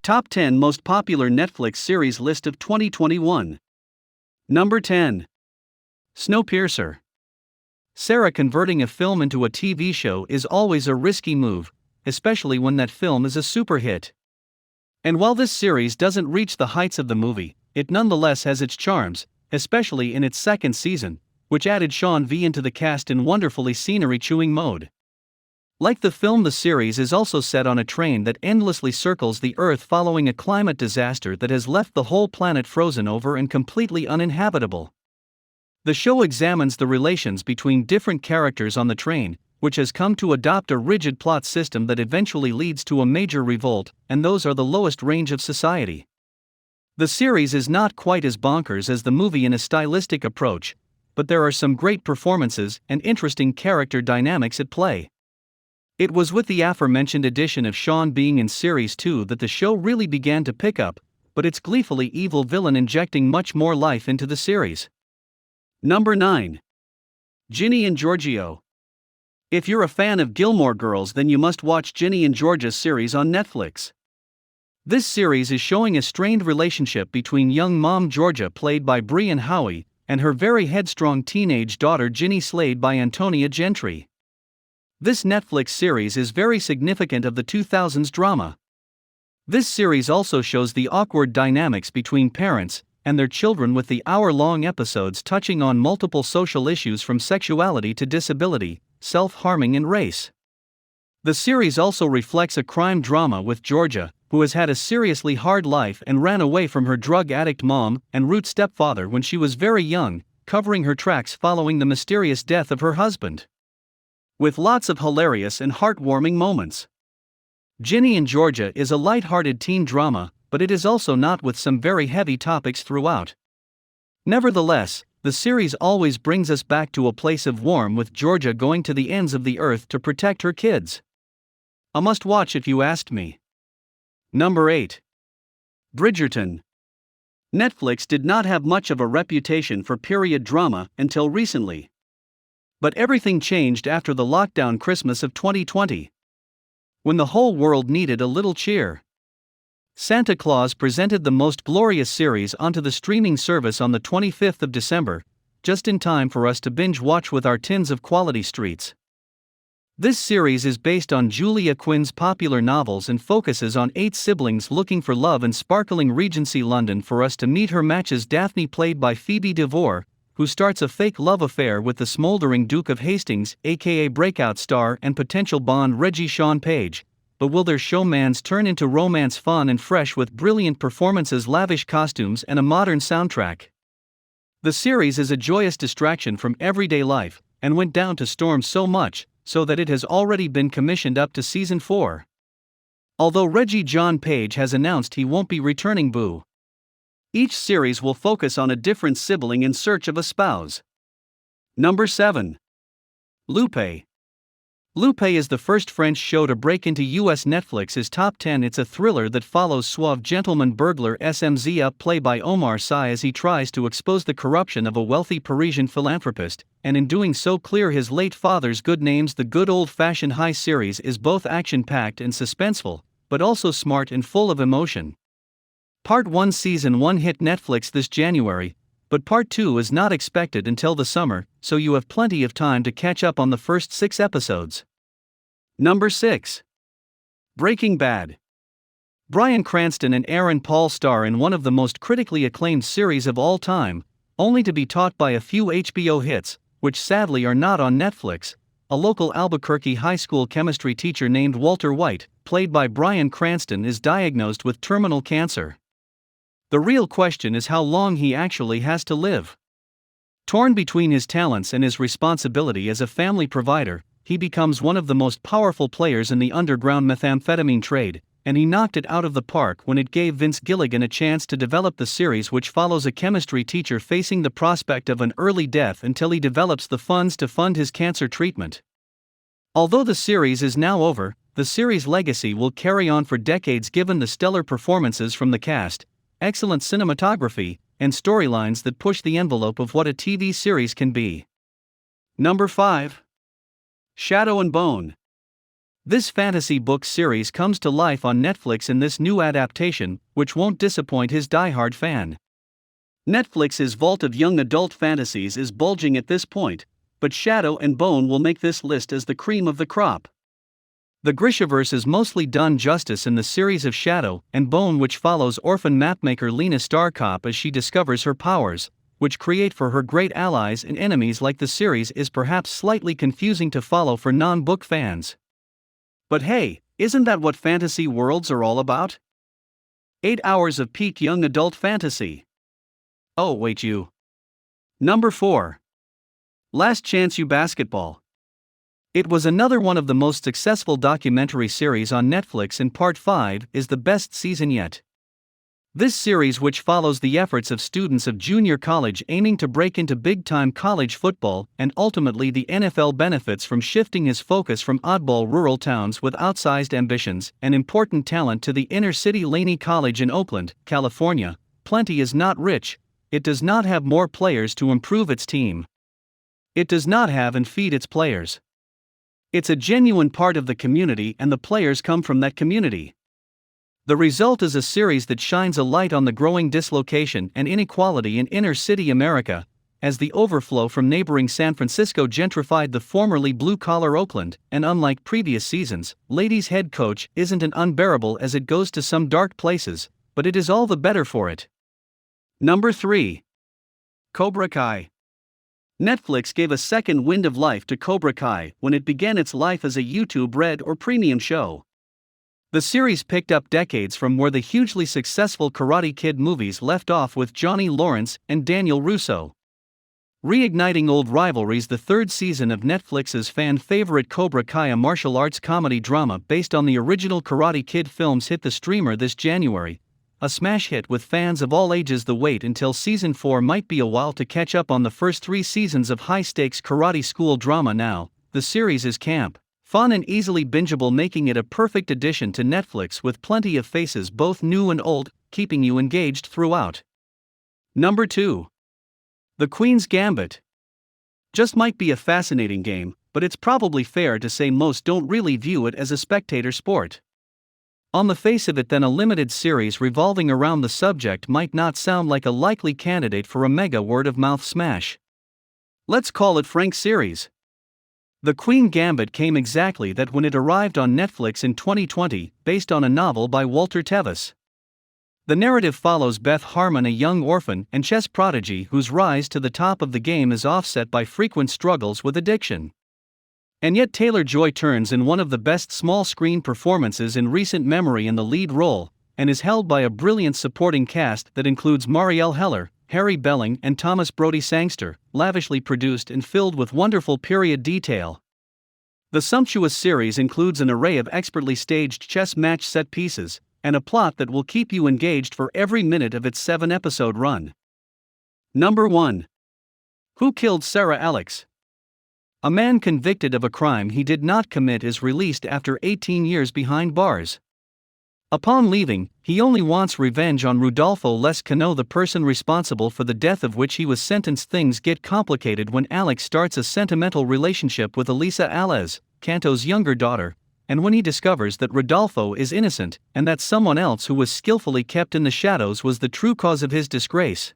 Top 10 Most Popular Netflix Series List of 2021. Number 10. Snowpiercer. Sara, converting a film into a TV show is always a risky move, especially when that film is a super hit. And while this series doesn't reach the heights of the movie, it nonetheless has its charms, especially in its second season, which added Sean V into the cast in wonderfully scenery-chewing mode. Like the film, the series is also set on a train that endlessly circles the Earth following a climate disaster that has left the whole planet frozen over and completely uninhabitable. The show examines the relations between different characters on the train, which has come to adopt a rigid plot system that eventually leads to a major revolt, and those are the lowest range of society. The series is not quite as bonkers as the movie in a stylistic approach, but there are some great performances and interesting character dynamics at play. It was with the aforementioned addition of Sean being in Series 2 that the show really began to pick up, but its gleefully evil villain injecting much more life into the series. Number 9. Ginni and Giorgio. If you're a fan of Gilmore Girls, then you must watch Ginni and Giorgio's series on Netflix. This series is showing a strained relationship between young mom Georgia, played by Brian Howie, and her very headstrong teenage daughter Ginny, slayed by Antonia Gentry. This Netflix series is very significant of the 2000s drama. This series also shows the awkward dynamics between parents and their children, with the hour-long episodes touching on multiple social issues from sexuality to disability, self-harming and race. The series also reflects a crime drama with Georgia, who has had a seriously hard life and ran away from her drug-addict mom and rude stepfather when she was very young, covering her tracks following the mysterious death of her husband. With lots of hilarious and heartwarming moments. Ginni and Giorgio is a light-hearted teen drama, but it is also not, with some very heavy topics throughout. Nevertheless, the series always brings us back to a place of warmth, with Georgia going to the ends of the earth to protect her kids. A must-watch if you asked me. Number 8. Bridgerton. Netflix did not have much of a reputation for period drama until recently. But everything changed after the lockdown Christmas of 2020. When the whole world needed a little cheer. Santa Claus presented the Most Glorious series onto the streaming service on the 25th of December, just in time for us to binge watch with our tins of quality streets. This series is based on Julia Quinn's popular novels and focuses on 8 siblings looking for love in sparkling Regency London, for us to meet her matches Daphne, played by Phoebe DeVore, who starts a fake love affair with the smoldering Duke of Hastings, aka breakout star and potential Bond Reggie Sean Page. But will their showmans turn into romance fun and fresh with brilliant performances, lavish costumes and a modern soundtrack? The series is a joyous distraction from everyday life, and went down to storm so much, so that it has already been commissioned up to Season 4. Although Reggie John Page has announced he won't be returning. Boo. Each series will focus on a different sibling in search of a spouse. Number 7. Lupe. Lupe is the first French show to break into US Netflix's top 10. It's a thriller that follows suave gentleman burglar SMZ, played by Omar Sy, as he tries to expose the corruption of a wealthy Parisian philanthropist, and in doing so clear his late father's good names. The good old-fashioned high series is both action-packed and suspenseful, but also smart and full of emotion. Part 1 Season 1 hit Netflix this January, but Part 2 is not expected until the summer, so you have plenty of time to catch up on the first 6 episodes. Number 6. Breaking Bad. Bryan Cranston and Aaron Paul star in one of the most critically acclaimed series of all time, only to be taught by a few HBO hits, which sadly are not on Netflix. A local Albuquerque high school chemistry teacher named Walter White, played by Bryan Cranston, is diagnosed with terminal cancer. The real question is how long he actually has to live. Torn between his talents and his responsibility as a family provider, he becomes one of the most powerful players in the underground methamphetamine trade, and he knocked it out of the park when it gave Vince Gilligan a chance to develop the series, which follows a chemistry teacher facing the prospect of an early death until he develops the funds to fund his cancer treatment. Although the series is now over, the series' legacy will carry on for decades given the stellar performances from the cast, excellent cinematography, and storylines that push the envelope of what a TV series can be. Number 5. Shadow and Bone. This fantasy book series comes to life on Netflix in this new adaptation, which won't disappoint his die-hard fan. Netflix's vault of young adult fantasies is bulging at this point, but Shadow and Bone will make this list as the cream of the crop. The Grishaverse is mostly done justice in the series of Shadow and Bone, which follows orphan mapmaker Lena Starcop as she discovers her powers, which create for her great allies and enemies. Like the series is perhaps slightly confusing to follow for non-book fans. But hey, isn't that what fantasy worlds are all about? 8 hours of peak young adult fantasy. Oh wait, you. Number 4. Last Chance U Basketball. It was another one of the most successful documentary series on Netflix, and Part 5 is the best season yet. This series, which follows the efforts of students of junior college aiming to break into big-time college football, and ultimately the NFL benefits from shifting his focus from oddball rural towns with outsized ambitions and important talent to the inner-city Laney College in Oakland, California. Plenty is not rich. It does not have more players to improve its team. It does not have and feed its players. It's a genuine part of the community, and the players come from that community. The result is a series that shines a light on the growing dislocation and inequality in inner-city America, as the overflow from neighboring San Francisco gentrified the formerly blue-collar Oakland, and unlike previous seasons, Lady's head coach isn't as unbearable as it goes to some dark places, but it is all the better for it. Number 3. Cobra Kai. Netflix gave a second wind of life to Cobra Kai when it began its life as a YouTube Red or premium show. The series picked up decades from where the hugely successful Karate Kid movies left off with Johnny Lawrence and Daniel Russo. Reigniting old rivalries, the third season of Netflix's fan-favorite Cobra Kai, a martial arts comedy drama based on the original Karate Kid films, hit the streamer this January. A smash hit with fans of all ages. The wait until season 4 might be a while to catch up on the first 3 seasons of high-stakes karate school drama. Now, the series is camp, fun and easily bingeable, making it a perfect addition to Netflix with plenty of faces both new and old, keeping you engaged throughout. Number 2. The Queen's Gambit. Just might be a fascinating game, but it's probably fair to say most don't really view it as a spectator sport. On the face of it, then, a limited series revolving around the subject might not sound like a likely candidate for a mega word-of-mouth smash. Let's call it Frank's series. The Queen Gambit came exactly that when it arrived on Netflix in 2020, based on a novel by Walter Tevis. The narrative follows Beth Harmon, a young orphan and chess prodigy whose rise to the top of the game is offset by frequent struggles with addiction. And yet Taylor-Joy turns in one of the best small-screen performances in recent memory in the lead role, and is held by a brilliant supporting cast that includes Marielle Heller, Harry Belling and Thomas Brody Sangster, lavishly produced and filled with wonderful period detail. The sumptuous series includes an array of expertly staged chess match set pieces, and a plot that will keep you engaged for every minute of its 7-episode run. Number 1. Who Killed Sara Alex? A man convicted of a crime he did not commit is released after 18 years behind bars. Upon leaving, he only wants revenge on Rudolfo Lescano, the person responsible for the death of which he was sentenced. Things get complicated when Alex starts a sentimental relationship with Elisa Alez, Canto's younger daughter, and when he discovers that Rodolfo is innocent and that someone else who was skillfully kept in the shadows was the true cause of his disgrace.